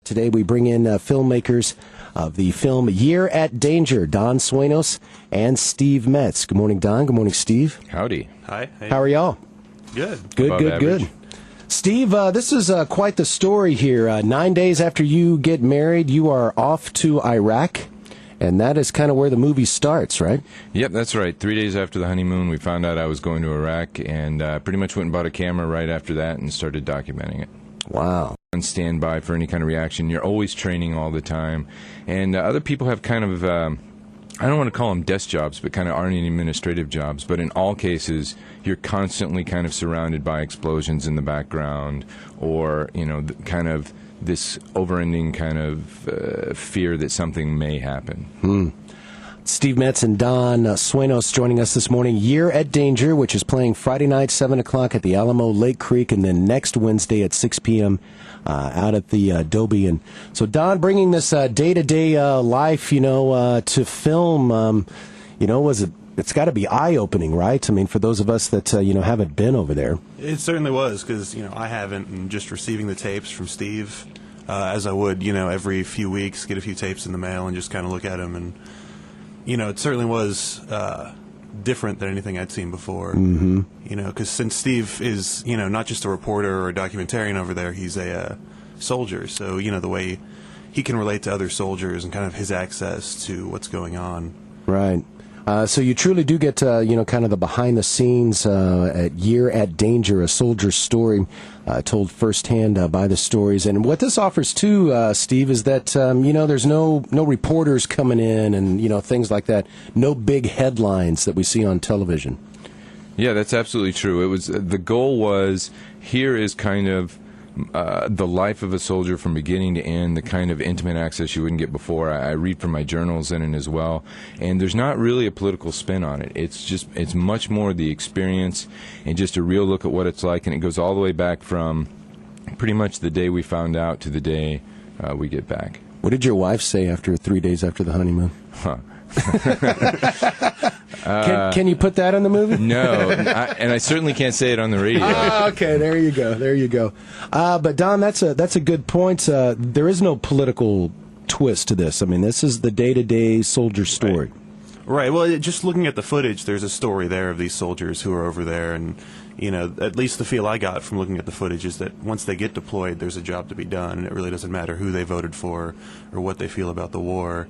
Today we bring in filmmakers of the film Year at Danger, Don Swaynos and Steve Metze. Good morning, Don. Good morning, Steve. Howdy. Hi. How are y'all? Good. Good. Steve, this is quite the story here. 9 days after you get married, you are off to Iraq, and that is kind of where the movie starts, right? Yep, that's right. 3 days after the honeymoon, we found out I was going to Iraq, and pretty much went and bought a camera right after that and started documenting it. Wow. On standby for any kind of reaction. You're always training all the time, and other people have kind of I don't want to call them desk jobs, but kind of aren't any administrative jobs. But in all cases, you're constantly kind of surrounded by explosions in the background, or kind of this over-ending kind of fear that something may happen. Steve Metze and Don Swaynos joining us this morning. Year at Danger, which is playing Friday night, 7 o'clock at the Alamo Lake Creek, and then next Wednesday at 6 p.m. Out at the Adobe. And so, Don, bringing this day-to-day life, to film, it's got to be eye-opening, right? I mean, for those of us that, haven't been over there. It certainly was, because, I haven't, and just receiving the tapes from Steve, as I would, every few weeks, get a few tapes in the mail and just kind of look at them, and it certainly was different than anything I'd seen before. Mm-hmm. Because since Steve is, not just a reporter or a documentarian over there, he's a soldier. So, the way he can relate to other soldiers and kind of his access to what's going on. Right. So you truly do get, kind of the behind-the-scenes at Year at Danger, a soldier's story told firsthand by the stories. And what this offers, too, Steve, is that, there's no reporters coming in and, things like that. No big headlines that we see on television. Yeah, that's absolutely true. It was the goal was, here is kind of the life of a soldier from beginning to end, the kind of intimate access you wouldn't get before. I read from my journals in it as well, and there's not really a political spin on it. It's much more the experience and just a real look at what it's like, and it goes all the way back from pretty much the day we found out to the day we get back. What did your wife say after 3 days after the honeymoon? Can you put that in the movie? No, and I certainly can't say it on the radio. Okay, there you go. But Don, that's a good point. There is no political twist to this. I mean, this is the day-to-day soldier story. Right. Well, just looking at the footage, there's a story there of these soldiers who are over there, and at least the feel I got from looking at the footage is that once they get deployed, there's a job to be done, and it really doesn't matter who they voted for or what they feel about the war.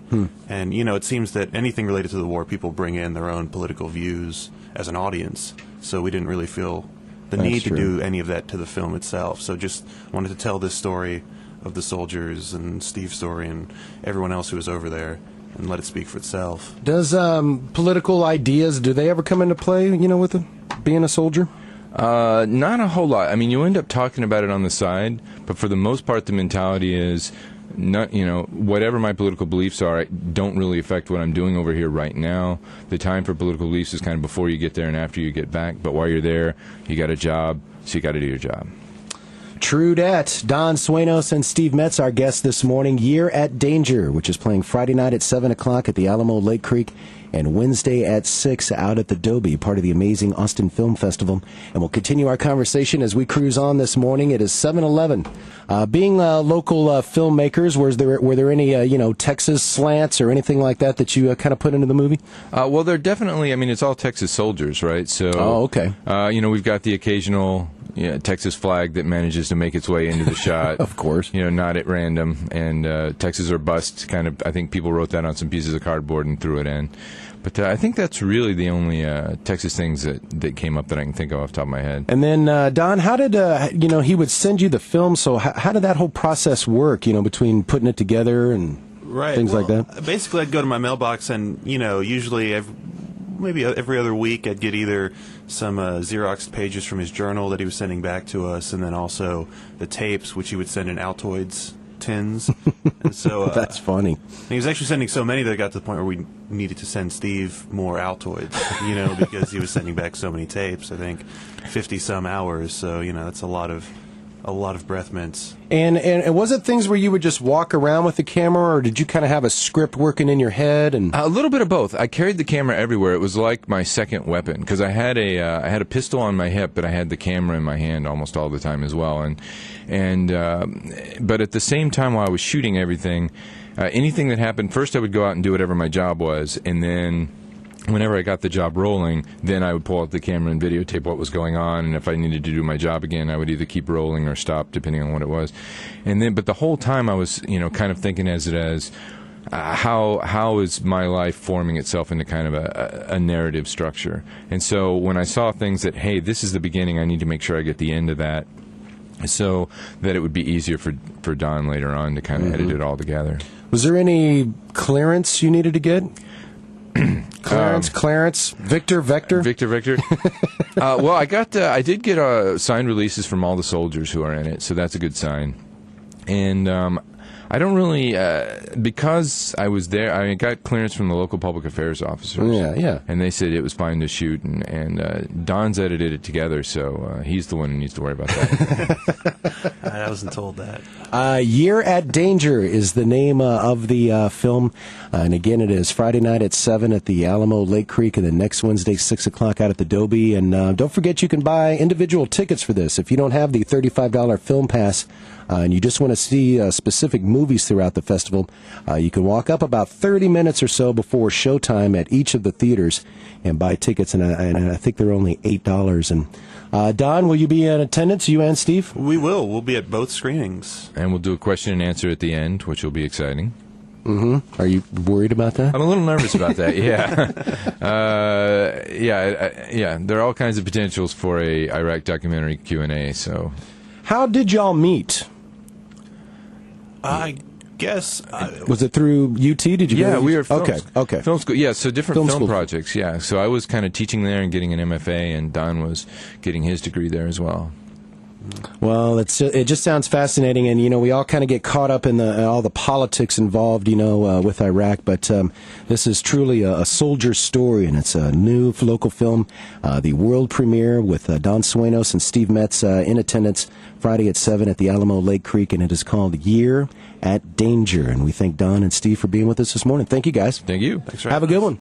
And it seems that anything related to the war, people bring in their own political views as an audience. So we didn't really feel the need to do any of that to the film itself. So just wanted to tell this story of the soldiers and Steve's story and everyone else who was over there, and let it speak for itself. Does political ideas, do they ever come into play, with being a soldier? Not a whole lot. I mean, you end up talking about it on the side, but for the most part, the mentality is not, whatever my political beliefs are, don't really affect what I'm doing over here right now. The time for political beliefs is kind of before you get there and after you get back, but while you're there, you got a job, so you got to do your job. True dat. Don Swaynos and Steve Metze, our guests this morning. Year at Danger, which is playing Friday night at 7 o'clock at the Alamo Lake Creek, and Wednesday at 6 out at the Adobe, part of the amazing Austin Film Festival. And we'll continue our conversation as we cruise on this morning. It is 7:11. Being local filmmakers, were there any Texas slants or anything like that you kind of put into the movie? Well, they're definitely. I mean, it's all Texas soldiers, right? So, okay. We've got the occasional Texas flag that manages to make its way into the shot. Of course. Not at random. And Texas or bust, kind of, I think people wrote that on some pieces of cardboard and threw it in. But I think that's really the only Texas things that came up that I can think of off the top of my head. And then, Don, how did, he would send you the film, so how did that whole process work, between putting it together and things like that? Basically, I'd go to my mailbox and, usually maybe every other week I'd get either some Xeroxed pages from his journal that he was sending back to us, and then also the tapes, which he would send in Altoids tins. And so that's funny. He was actually sending so many that it got to the point where we needed to send Steve more Altoids, because he was sending back so many tapes. I think 50 some hours. So that's a lot of a lot of breath mints. And was it things where you would just walk around with the camera, or did you kind of have a script working in your head? And a little bit of both. I carried the camera everywhere. It was like my second weapon, because I had a pistol on my hip, but I had the camera in my hand almost all the time as well. But at the same time, while I was shooting everything, anything that happened, first I would go out and do whatever my job was, and then whenever I got the job rolling, then I would pull out the camera and videotape what was going on, and if I needed to do my job again, I would either keep rolling or stop, depending on what it was. But the whole time I was, kind of thinking how is my life forming itself into kind of a narrative structure? And so when I saw things that, hey, this is the beginning, I need to make sure I get the end of that, so that it would be easier for Don later on to kind of edit it all together. Was there any clearance you needed to get? Clarence, Victor. Well, I did get signed releases from all the soldiers who are in it, so that's a good sign. And I don't really, because I was there, I got clearance from the local public affairs officers. Yeah. And they said it was fine to shoot, and Don's edited it together, so he's the one who needs to worry about that. I wasn't told that. Year at Danger is the name of the film. And again, it is Friday night at 7 at the Alamo Lake Creek, and then next Wednesday, 6 o'clock out at the Dobie. And don't forget, you can buy individual tickets for this. If you don't have the $35 film pass, and you just want to see specific movies throughout the festival, you can walk up about 30 minutes or so before showtime at each of the theaters and buy tickets, and I think they're only $8. And Don, will you be in attendance, you and Steve? We will. We'll be at both screenings. And we'll do a question and answer at the end, which will be exciting. Mm-hmm. Are you worried about that? I'm a little nervous about that, yeah. Yeah, there are all kinds of potentials for a Iraq documentary Q&A, so... How did y'all meet? I guess... Was it through UT? Did you? Yeah, we were film, okay. Film school. Yeah, so different film school projects. Yeah, so I was kind of teaching there and getting an MFA, and Don was getting his degree there as well. Well, it just sounds fascinating, and we all kind of get caught up in all the politics involved, with Iraq. But this is truly a soldier's story, and it's a new local film, the world premiere with Don Swaynos and Steve Metze in attendance Friday at 7 at the Alamo Lake Creek, and it is called Year at Danger. And we thank Don and Steve for being with us this morning. Thank you, guys. Thank you. Thanks for Have a good one.